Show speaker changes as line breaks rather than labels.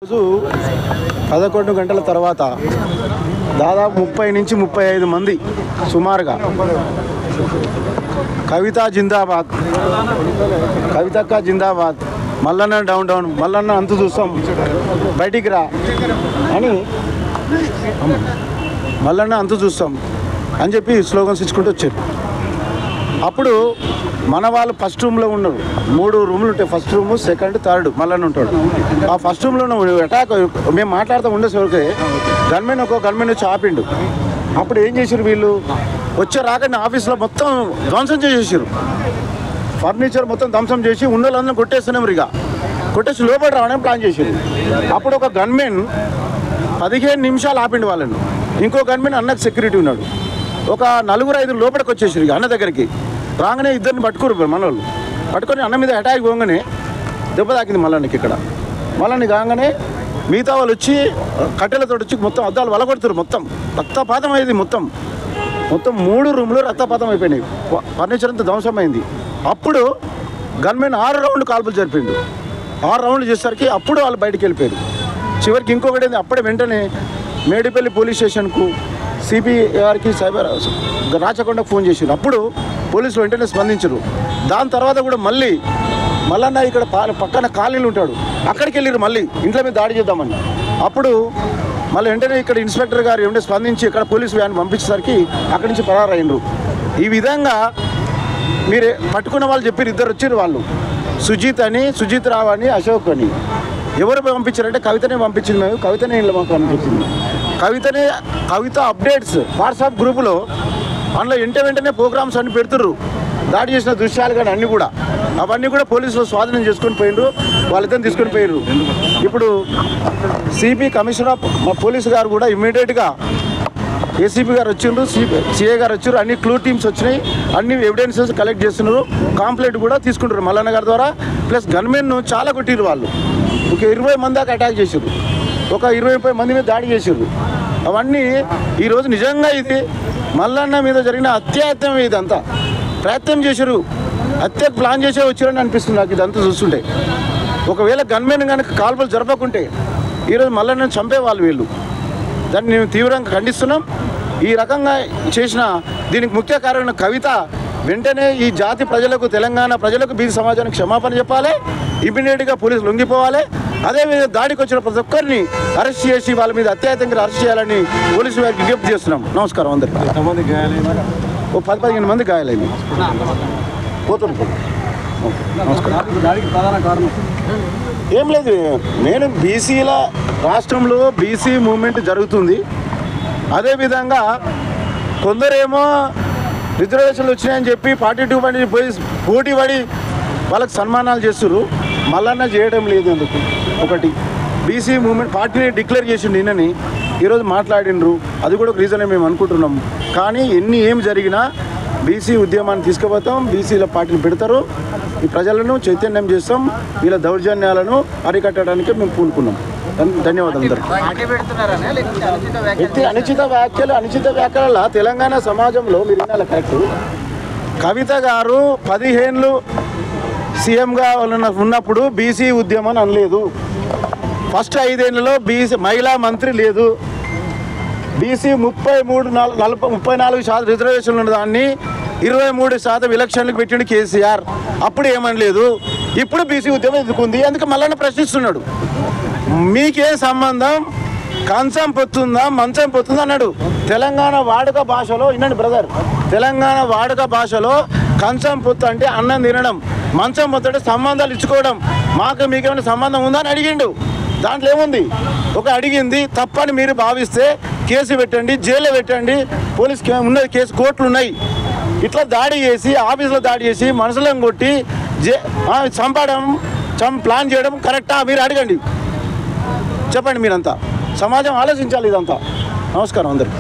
రోజు 11 గంటల తర్వాత దాదాపు 30 నుంచి 35 మంది సుమారుగా కవిత జిందాబాద్, కవితక్క జిందాబాద్, మల్లన్న డౌన్ డౌన్, మల్లన్న అంతు చూస్తాం బయటికి రా అని, మల్లన్న అంతు చూస్తాం అని చెప్పి స్లోగన్స్ ఇచ్చుకుంటూ వచ్చారు. అప్పుడు మన వాళ్ళు ఫస్ట్ రూమ్లో ఉన్నారు. 3 రూమ్లు ఉంటాయి, first room, second, third, Mallanna ఉంటాడు. ఆ ఫస్ట్ రూమ్లో అటాక్ మేము మాట్లాడుతూ ఉండేసరికి గన్మెన్ వచ్చి ఆపిండు. అప్పుడు ఏం చేశారు వీళ్ళు, వచ్చే రాకని ఆఫీస్లో మొత్తం ధ్వంసం చేసేసారు. ఫర్నిచర్ మొత్తం ధ్వంసం చేసి ఉన్న వాళ్ళందరూ కొట్టేస్తున్నాం. ఇక కొట్టేసి లోపల రావడానికి ప్లాన్ చేశారు. అప్పుడు ఒక గన్మెన్ 15 నిమిషాలు ఆపిండు వాళ్ళని. ఇంకో గన్మెన్ అన్నకు సెక్యూరిటీ ఉన్నాడు. ఒక 4-5 లోపలికి వచ్చేసారు. ఇక అన్న దగ్గరికి రాగానే ఇద్దరిని పట్టుకోరు మన వాళ్ళు. పట్టుకొని అన్న మీద అటాక్ పోగానే దెబ్బ తాకింది మల్లన్నకి. ఇక్కడ మల్లన్ని కాగానే మిగతా వాళ్ళు వచ్చి కట్టెలతో వచ్చి మొత్తం అద్దాలు వలగొడుతారు. మొత్తం రక్తపాతం అయింది. మొత్తం 3 రూమ్లు రక్తపాతం అయిపోయినాయి. ఫర్నిచర్ అంతా ధ్వంసమైంది. అప్పుడు గన్మెన్ 6 రౌండ్లు కాల్పులు జరిపిండు. 6 రౌండ్లు చేసేసరికి అప్పుడు వాళ్ళు బయటికి వెళ్ళిపోయారు. చివరికి ఇంకొకటి అప్పుడే వెంటనే మేడిపల్లి పోలీస్ స్టేషన్కు, సిపి గారికి, సైబర్ రాచకొండకు ఫోన్ చేసారు. అప్పుడు పోలీసులు వెంటనే స్పందించరు. దాని తర్వాత కూడా మల్లన్న ఇక్కడ పక్కన కాలనీలు ఉంటాడు, అక్కడికి వెళ్ళారు. మళ్ళీ ఇంట్లో మీద దాడి చేద్దామని. అప్పుడు మళ్ళీ వెంటనే ఇక్కడ ఇన్స్పెక్టర్ గారు ఏమంటే స్పందించి ఇక్కడ పోలీసు వ్యాన్ పంపించేసరికి అక్కడి నుంచి పరారైనరు. ఈ విధంగా మీరు పట్టుకున్న వాళ్ళు చెప్పారు, 2 వచ్చారు. వాళ్ళు సుజిత్ రావు అని, అశోక్ అని. ఎవరు పంపించారంటే కవితనే పంపించింది. మేము కవితనే ఇంట్లో మాకు అనిపించింది. కవిత అప్డేట్స్ వాట్సాప్ గ్రూపులో అందులో వెంటనే ప్రోగ్రామ్స్ అన్ని పెడుతుర్రు. దాడి చేసిన దృశ్యాలు కానీ అన్నీ కూడా, అవన్నీ కూడా పోలీసులు స్వాధీనం చేసుకొని పోయినరు. వాళ్ళిద్దరిని తీసుకొని పోయినరు. ఇప్పుడు సిపి కమిషనర్ ఆఫ్ పోలీసు గారు కూడా ఇమ్మీడియట్గా ఏసీపీ గారు వచ్చిండ్రు, సిఐ గారు వచ్చారు. అన్ని క్లూ టీమ్స్ వచ్చినాయి. అన్ని ఎవిడెన్సెస్ కలెక్ట్ చేస్తున్నారు. కంప్లైంట్ కూడా తీసుకుంటారు మల్లన్న గారి ద్వారా. ప్లస్ గన్మెన్ను చాలా కొట్టిరు. వాళ్ళు ఒక 20 మంది దాకా అటాక్ చేశారు. ఒక 20-30 మంది మీద దాడి చేశారు. అవన్నీ ఈరోజు నిజంగా ఇది మల్లన్న మీద జరిగిన అత్యాయత్నం. ఇదంతా ప్రయత్నం చేశారు, హత్య ప్లాన్ చేసే వచ్చారని అనిపిస్తుంది నాకు ఇదంతా చూస్తుంటే. ఒకవేళ గన్మెన్ కనుక కాల్పులు జరపకుంటే ఈరోజు మల్లన్నను చంపేవాళ్ళు వీళ్ళు. దాన్ని మేము తీవ్రంగా ఖండిస్తున్నాం. ఈ రకంగా చేసిన దీనికి ముఖ్య కారణం కవిత వెంటనే ఈ జాతి ప్రజలకు, తెలంగాణ ప్రజలకు, బీసీ సమాజానికి క్షమాపణ చెప్పాలి. ఇమీడియట్గా పోలీసులు లొంగిపోవాలి. అదేవిధంగా దాడికి వచ్చిన ప్రతి ఒక్కరిని అరెస్ట్ చేసి వాళ్ళ మీద అత్యాయత్నంగా అరెస్ట్ చేయాలని పోలీసు వారికి విజ్ఞప్తి చేస్తున్నాం. నమస్కారం అందరికీ. ఓ 10-15 మంది గాయాలైంది. పోతుంది. నమస్కారం. ఏం లేదు, నేను బీసీల రాష్ట్రంలో బీసీ మూవ్మెంట్ జరుగుతుంది. అదేవిధంగా కొందరేమో రిజర్వేషన్లు వచ్చినాయని చెప్పి 42 మంది పోయి పోటీ పడి వాళ్ళకి సన్మానాలు చేస్తున్నారు. మల్లన్న చేయడం లేదు. ఎందుకు? ఒకటి బీసీ మూవ్మెంట్ పార్టీని డిక్లేర్ చేసిండు నిన్నని, ఈరోజు మాట్లాడినరు. అది కూడా ఒక రీజనే మేము అనుకుంటున్నాం. కానీ ఏం జరిగినా బీసీ ఉద్యమాన్ని తీసుకుపోతాం, బీసీల పార్టీని పెడతారు. ఈ ప్రజలను చైతన్యం చేస్తాం. వీళ్ళ దౌర్జన్యాలను అరికట్టడానికి మేము పూనుకున్నాం. ధన్యవాదాలు అందరికీ. అనుచిత వ్యాఖ్యల తెలంగాణ సమాజంలో మీరు వినాలి. కరెక్ట్. కవిత గారు 15 ఏళ్ళు సీఎంగా ఉన్నప్పుడు బీసీ ఉద్యమం అనలేదు. ఫస్ట్ 5 ఏళ్లలో బీసీ మహిళా మంత్రి లేదు. బీసీ 34% రిజర్వేషన్లు ఉన్న దాన్ని 23% ఎలక్షన్లకు పెట్టిండు కేసీఆర్. అప్పుడు ఏమనలేదు. ఇప్పుడు బీసీ ఉద్యమం ఎదుర్కొంది. అందుకే మల్లన్న ప్రశ్నిస్తున్నాడు. మీకేం సంబంధం? కంచం పొత్తుందా, మంచం పొత్తుందా అన్నాడు. తెలంగాణ వాడుక భాషలో వినండి బ్రదర్, తెలంగాణ వాడుక భాషలో కంచం పొత్తు అంటే అన్నం తినడం, మంచం పొత్తు అంటే సంబంధాలు ఇచ్చుకోవడం. మీకేమైనా సంబంధం ఉందా అని అడిగిండు. దాంట్లో ఏముంది? ఒక అడిగింది తప్పని మీరు భావిస్తే కేసు పెట్టండి, జైల్లో పెట్టండి. పోలీస్ ఉన్నది కేసు, కోర్టులు ఉన్నాయి. ఇట్లా దాడి చేసి, ఆఫీసులో దాడి చేసి, మనుషులను కొట్టి చంపడం, ప్లాన్ చేయడం కరెక్టా? మీరు అడగండి, చెప్పండి. మీరంతా సమాజం ఆలోచించాలి ఇదంతా. నమస్కారం అందరికి.